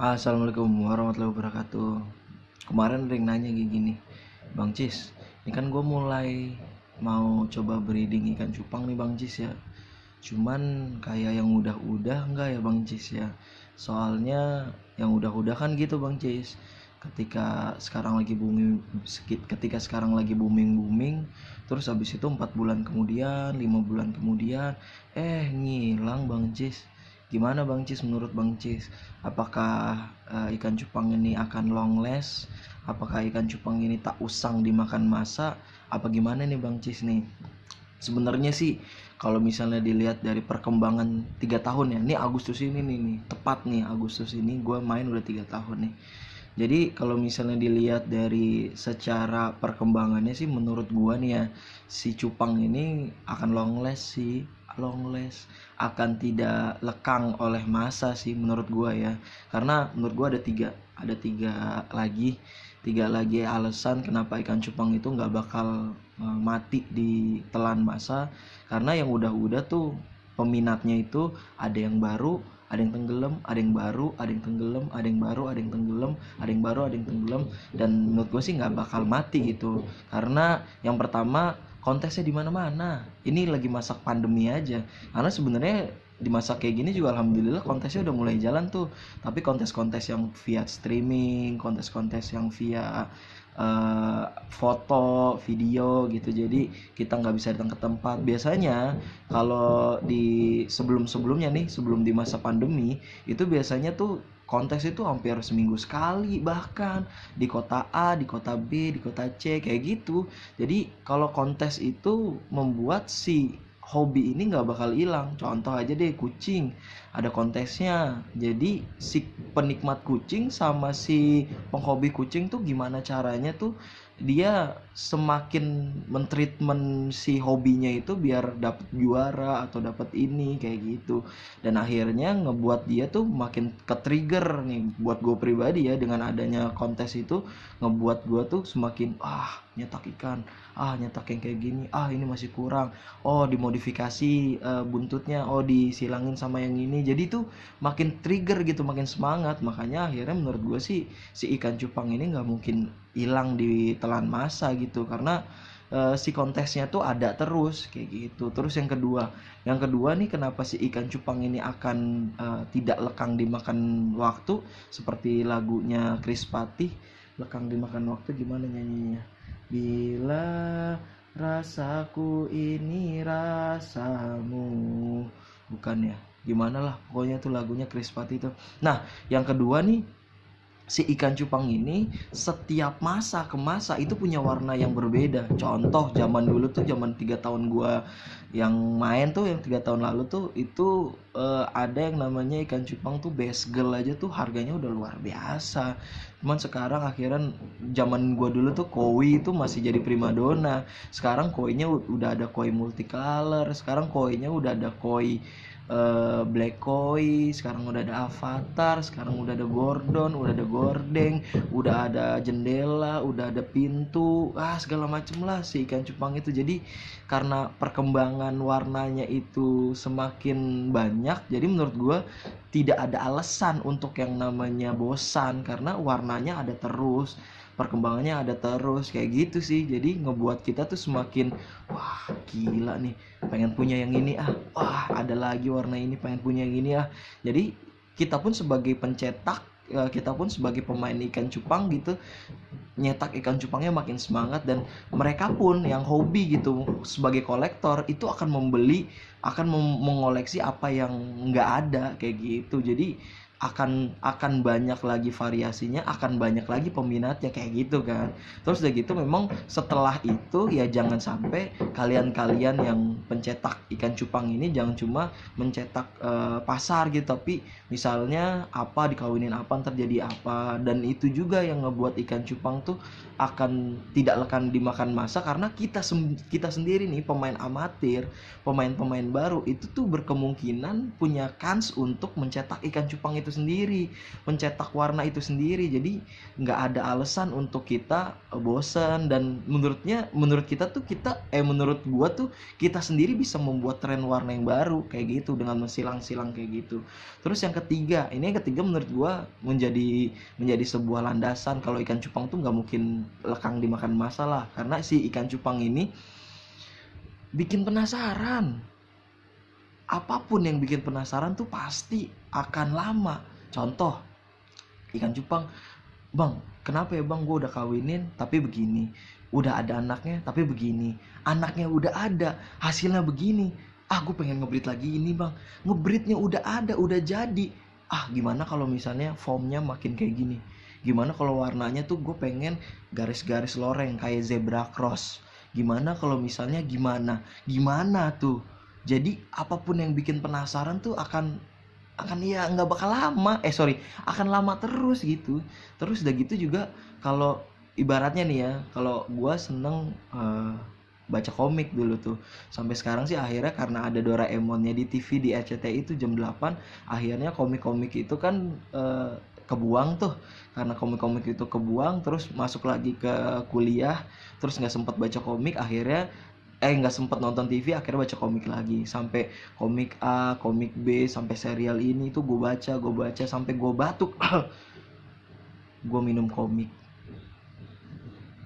Assalamualaikum warahmatullahi wabarakatuh. Kemarin ada yang nanya kayak gini, Bang Cis, ini kan gue mulai mau coba breeding ikan cupang nih Bang Cis ya. Cuman kayak yang udah-udah enggak ya Bang Cis ya. Soalnya yang udah-udah kan gitu Bang Cis. Ketika sekarang lagi booming, terus habis itu 4 bulan kemudian, 5 bulan kemudian, ngilang Bang Cis. Gimana Bang Cis menurut Bang Cis? Apakah ikan cupang ini akan long last? Apakah ikan cupang ini tak usang dimakan masa? Apa gimana nih Bang Cis nih? Sebenarnya sih kalau misalnya dilihat dari perkembangan 3 tahun ya, ini Agustus ini nih, tepat nih Agustus ini gue main udah 3 tahun nih. Jadi kalau misalnya dilihat dari secara perkembangannya sih menurut gua nih ya, si cupang ini akan long last, akan tidak lekang oleh masa sih menurut gua ya. Karena menurut gua ada tiga lagi alasan kenapa ikan cupang itu nggak bakal mati di telan masa. Karena yang udah-udah tuh peminatnya itu ada yang baru, ada yang tenggelam, ada yang baru, ada yang tenggelam, ada yang baru, ada yang tenggelam, ada yang baru, ada yang tenggelam. Dan menurut gue sih nggak bakal mati gitu, karena yang pertama kontesnya di mana-mana. Ini lagi masa pandemi aja, karena sebenarnya di masa kayak gini juga alhamdulillah kontesnya udah mulai jalan tuh. Tapi kontes-kontes yang via streaming, kontes-kontes yang via foto, video gitu. Jadi kita nggak bisa datang ke tempat. Biasanya kalau di sebelum-sebelumnya nih, sebelum di masa pandemi, itu biasanya tuh kontes itu hampir seminggu sekali, bahkan di kota A, di kota B, di kota C, kayak gitu. Jadi kalau kontes itu membuat si hobi ini nggak bakal hilang. Contoh aja deh, kucing, ada kontesnya. Jadi si penikmat kucing sama si penghobi kucing tuh gimana caranya tuh dia semakin mentreatment si hobinya itu biar dapat juara atau dapat ini kayak gitu. Dan akhirnya ngebuat dia tuh makin ke trigger nih. Buat gue pribadi ya, dengan adanya kontes itu ngebuat gue tuh semakin nyetak ikan, nyetak yang kayak gini, ini masih kurang, dimodifikasi buntutnya, disilangin sama yang ini. Jadi tuh makin trigger gitu, makin semangat. Makanya akhirnya menurut gue sih si ikan cupang ini nggak mungkin hilang di telan masa gitu, karena si kontesnya tuh ada terus kayak gitu. Terus yang kedua nih, kenapa si ikan cupang ini akan tidak lekang dimakan waktu, seperti lagunya Chris Patih, lekang dimakan waktu. Gimana nyanyinya? Bila rasaku ini rasamu, bukan ya, gimana lah pokoknya tuh lagunya Chris Patih tuh. Nah, yang kedua nih, si ikan cupang ini setiap masa ke masa itu punya warna yang berbeda. Contoh zaman dulu tuh, zaman 3 tahun gua yang main tuh, yang 3 tahun lalu tuh, itu ada yang namanya ikan cupang tuh basgel aja tuh harganya udah luar biasa. Cuman sekarang akhirnya, zaman gua dulu tuh koi itu masih jadi primadona. Sekarang koinya udah ada koi multicolor, sekarang koinya udah ada koi black koi, sekarang udah ada avatar, sekarang udah ada gordon, udah ada gordeng, udah ada jendela, udah ada pintu, segala macem lah si ikan cupang itu. Jadi karena perkembangan warnanya itu semakin banyak, jadi menurut gue tidak ada alasan untuk yang namanya bosan, karena warnanya ada terus, perkembangannya ada terus kayak gitu sih. Jadi ngebuat kita tuh semakin, wah gila nih, pengen punya yang ini, ada lagi warna ini, pengen punya yang ini. Jadi kita pun sebagai pencetak, kita pun sebagai pemain ikan cupang gitu, nyetak ikan cupangnya makin semangat. Dan mereka pun yang hobi gitu, sebagai kolektor, itu akan mengoleksi apa yang nggak ada kayak gitu. Jadi akan banyak lagi variasinya, akan banyak lagi peminatnya kayak gitu kan. Terus udah gitu, memang setelah itu ya jangan sampai kalian-kalian yang pencetak ikan cupang ini jangan cuma mencetak pasar gitu, tapi misalnya apa dikawinin apa, ntar jadi apa. Dan itu juga yang ngebuat ikan cupang tuh akan tidak lekang dimakan masa, karena kita sendiri nih, pemain amatir, pemain-pemain baru itu tuh berkemungkinan punya kans untuk mencetak ikan cupang itu itu sendiri, mencetak warna itu sendiri. Jadi nggak ada alasan untuk kita bosan. Dan menurut kita tuh menurut gua tuh kita sendiri bisa membuat tren warna yang baru kayak gitu dengan mensilang-silang kayak gitu. Terus yang ketiga menurut gua menjadi sebuah landasan kalau ikan cupang tuh nggak mungkin lekang dimakan massa lah, karena si ikan cupang ini bikin penasaran. Apapun yang bikin penasaran tuh pasti akan lama. Contoh, ikan cupang, bang, kenapa ya bang, gue udah kawinin tapi begini, udah ada anaknya tapi begini, anaknya udah ada hasilnya begini, gue pengen ngebreed lagi ini bang, ngebreednya udah ada, udah jadi, gimana kalau misalnya formnya makin kayak gini, gimana kalau warnanya tuh gue pengen garis-garis loreng kayak zebra cross, gimana kalau misalnya gimana tuh. Jadi apapun yang bikin penasaran tuh akan ya nggak bakal lama, akan lama terus gitu. Terus udah gitu juga kalau ibaratnya nih ya, kalau gua seneng baca komik dulu tuh, sampai sekarang sih akhirnya karena ada Doraemonnya di TV di RCTI itu jam 8, akhirnya komik-komik itu kan kebuang tuh. Karena komik-komik itu kebuang, terus masuk lagi ke kuliah, terus nggak sempat baca komik, akhirnya nggak sempet nonton TV, akhirnya baca komik lagi, sampai komik A, komik B, sampai serial ini tuh gue baca sampai gue batuk. Gue minum komik,